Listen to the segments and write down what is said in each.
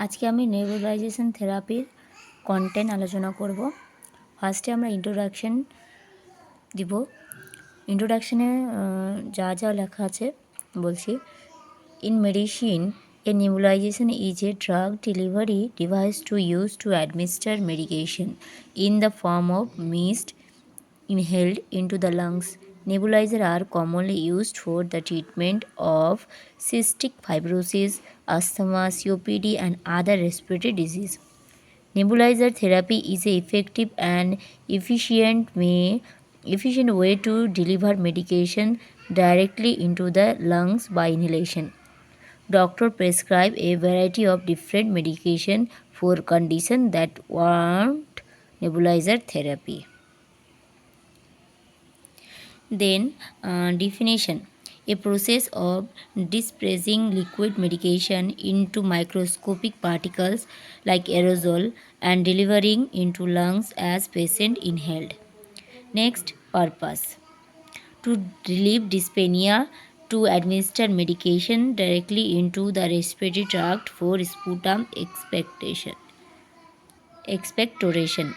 আজকে আমি নেবুলাইজেশন থেরাপির কন্টেন্ট আলোচনা করব। ফার্স্টে আমরা ইন্ট্রোডাকশন দিব। ইন্ট্রোডাকশনে যা যা লেখা আছে বলছি। In medicine, A nebulization is a drug delivery device to use to administer medication in the form of mist inhaled into the lungs. Nebulizers are commonly used for the treatment of cystic fibrosis, asthma, COPD, and other respiratory disease. Nebulizer therapy is an effective and efficient way to deliver medication directly into the lungs by inhalation. Doctor prescribe a variety of different medication for conditions that warrant nebulizer therapy. Then, definition: a process of dispersing liquid medication into microscopic particles like aerosol and delivering into lungs as patient inhaled. Next, purpose: to relieve dyspnea, to administer medication directly into the respiratory tract for sputum expectoration,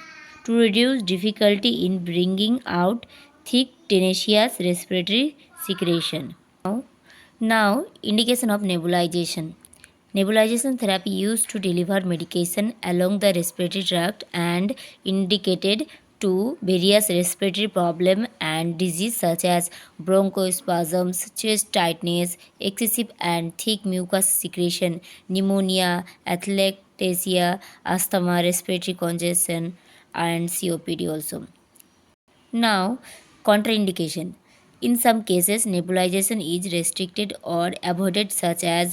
to reduce difficulty in bringing out thick tenacious respiratory secretion. Now, indication of nebulization. Nebulization therapy used to deliver medication along the respiratory tract and indicated to various respiratory problems and diseases such as bronchospasms, chest tightness, excessive and thick mucus secretion, pneumonia, atelectasia, asthma, respiratory congestion, and COPD also. Now, contraindication. In some cases, nebulization is restricted or avoided, such as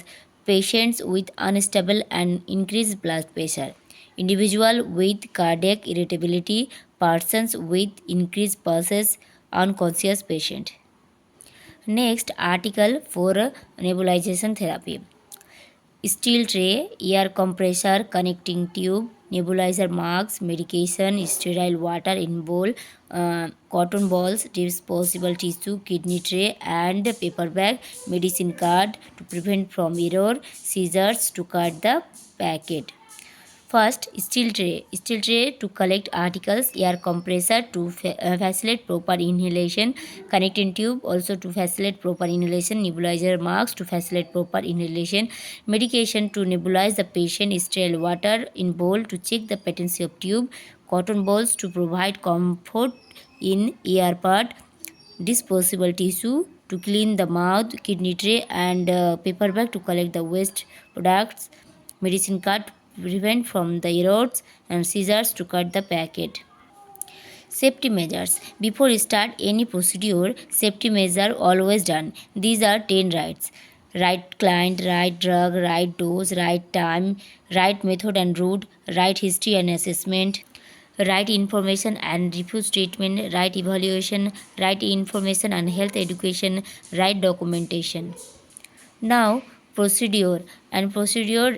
patients with unstable and increased blood pressure, individuals with cardiac irritability, persons with increased pulses, unconscious patient. Next, article for nebulization therapy. Steel tray, air compressor, connecting tube, nebulizer marks, medication, sterile water in bowl, cotton balls, disposable tissue, kidney tray, and paper bag, medicine card to prevent from error, scissors to cut the packet. First, steel tray. Steel tray to collect articles, air compressor to facilitate proper inhalation, connecting tube also to facilitate proper inhalation, nebulizer marks to facilitate proper inhalation, medication to nebulize the patient, sterile water in bowl to check the patency of tube, cotton balls to provide comfort in ear part, disposable tissue to clean the mouth, kidney tray and paper bag to collect the waste products, medicine card to prevent from the errors, and scissors to cut the packet. Safety measures. Before you start any procedure, safety measures always done. These are 10 rights. Right client, right drug, right dose, right time, right method and route, right history and assessment, right information and refuse treatment, right evaluation, right information and health education, right documentation. Now, procedure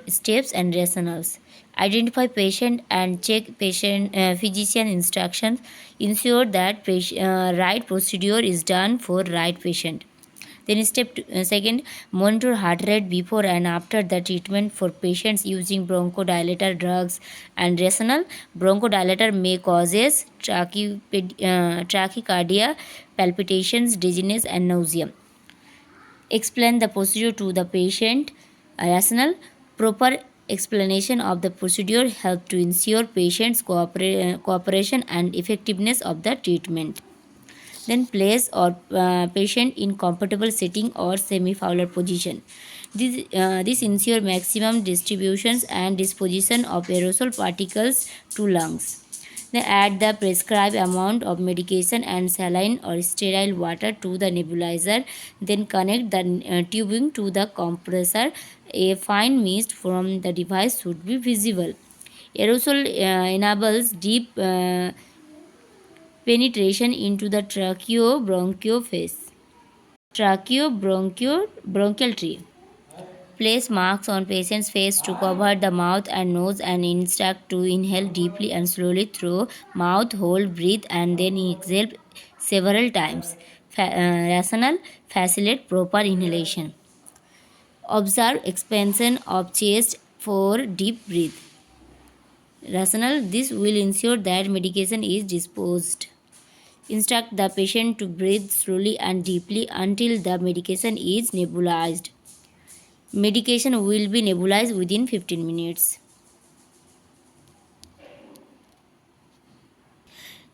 steps and rationales. Identify patient and check physician instructions. Ensure that right procedure is done for right patient. Then second, monitor heart rate before and after the treatment for patients using bronchodilator drugs and rational. Bronchodilator may causes tachycardia, palpitations, dizziness and nausea. Explain the procedure to the patient. Rational. Proper explanation of the procedure help to ensure patient's cooperation and effectiveness of the treatment. Then place or patient in comfortable sitting or semi-fowler position. This ensure maximum distributions and disposition of aerosol particles to lungs. Then add the prescribed amount of medication and saline or sterile water to the nebulizer. Then connect the tubing to the compressor. A fine mist from the device should be visible. Aerosol enables deep penetration into the tracheobronchial tree. Place marks on patient's face to cover the mouth and nose and instruct to inhale deeply and slowly through mouth, hold, breathe and then exhale several times. Rational, facilitate proper inhalation. Observe expansion of chest 4 deep breath. Rational, this will ensure that medication is disposed. Instruct the patient to breathe slowly and deeply until the medication is nebulized. Medication will be nebulized within 15 minutes.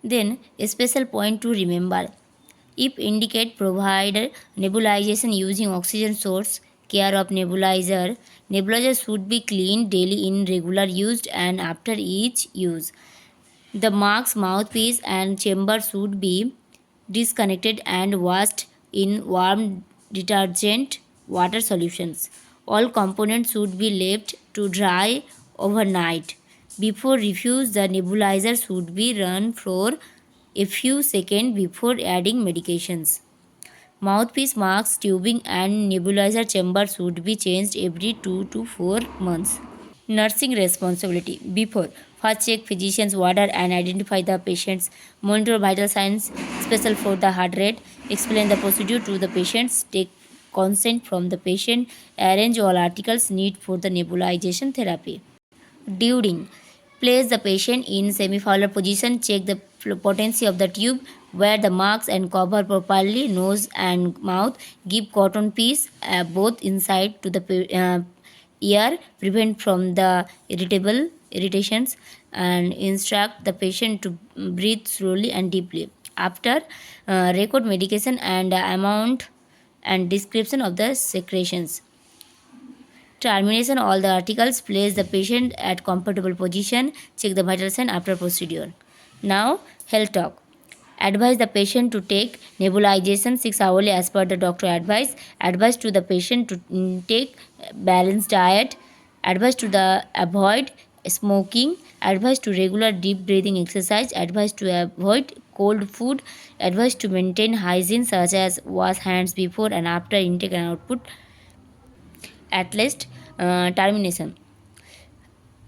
Then, a special point to remember. If indicate, provide nebulization using oxygen source, care of nebulizer. Nebulizer should be cleaned daily in regular use and after each use. The mask, mouthpiece and chamber should be disconnected and washed in warm detergent water solutions. All components should be left to dry overnight. Before refuse, the nebulizer should be run for a few seconds before adding medications. Mouthpiece, mask, tubing and nebulizer chamber should be changed every 2 to 4 months. Nursing responsibility. Before, first check physician's order and identify the patients. Monitor vital signs, special for the heart rate. Explain the procedure to the patients. Take consent from the patient. Arrange all articles needed for the nebulization therapy. During, place the patient in semifowler position. Check the potency of the tube. Wear the masks and cover properly nose and mouth. Give cotton piece both inside to the ear. Prevent from the irritations and instruct the patient to breathe slowly and deeply. After, record medication and amount and description of the secretions. Termination all the articles, place the patient at comfortable position, check the vital sign after procedure. Now, health talk. Advise the patient to take nebulization 6 hourly as per the doctor advice. Advise to the patient to take balanced diet. Advise to the avoid smoking. Advise to regular deep breathing exercise. Advise to avoid cold food. Advise to maintain hygiene such as wash hands before and after intake and output. At last, termination.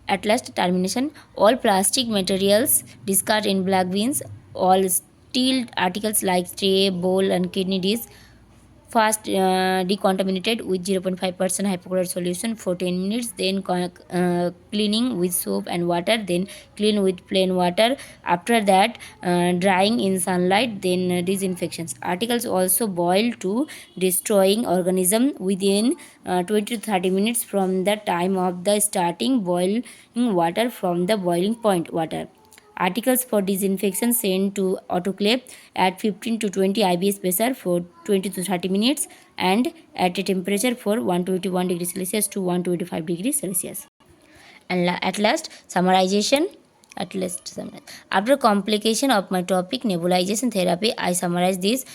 At last, termination. All plastic materials discard in black bins. All steel articles like tray, bowl, and kidney dish first decontaminated with 0.5% hypochlorite solution for 10 minutes, then cleaning with soap and water, then clean with plain water. After that, drying in sunlight, then disinfections. Articles also boil to destroying organism within 20 to 30 minutes from the time of the starting boiling water from the boiling point water. Articles for disinfection sent to autoclave at 15 to 20 IBS pressure for 20 to 30 minutes and at a temperature for 121 degrees Celsius to 125 degrees Celsius. And at last, summarization. After complication of my topic nebulization therapy, I summarize this: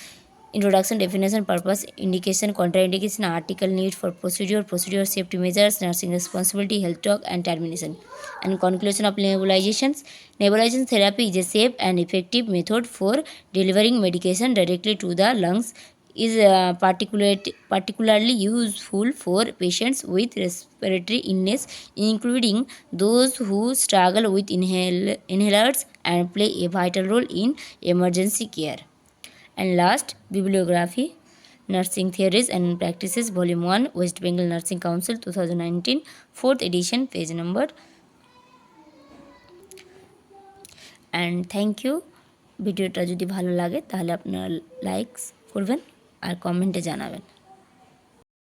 introduction, definition, purpose, indication, contraindication, article need for procedure, safety measures, nursing responsibility, health talk, and termination. And conclusion of nebulizations. Nebulization therapy is a safe and effective method for delivering medication directly to the lungs. Is particularly useful for patients with respiratory illness, including those who struggle with inhalers and play a vital role in emergency care. And last, bibliography. Nursing Theories and Practices, Volume 1, West Bengal Nursing Council 2019, 4th edition, page number. And thank you. ভিডিওটা যদি ভালো লাগে তাহলে আপনারা likes করবেন আর কমেন্টে জানাবেন।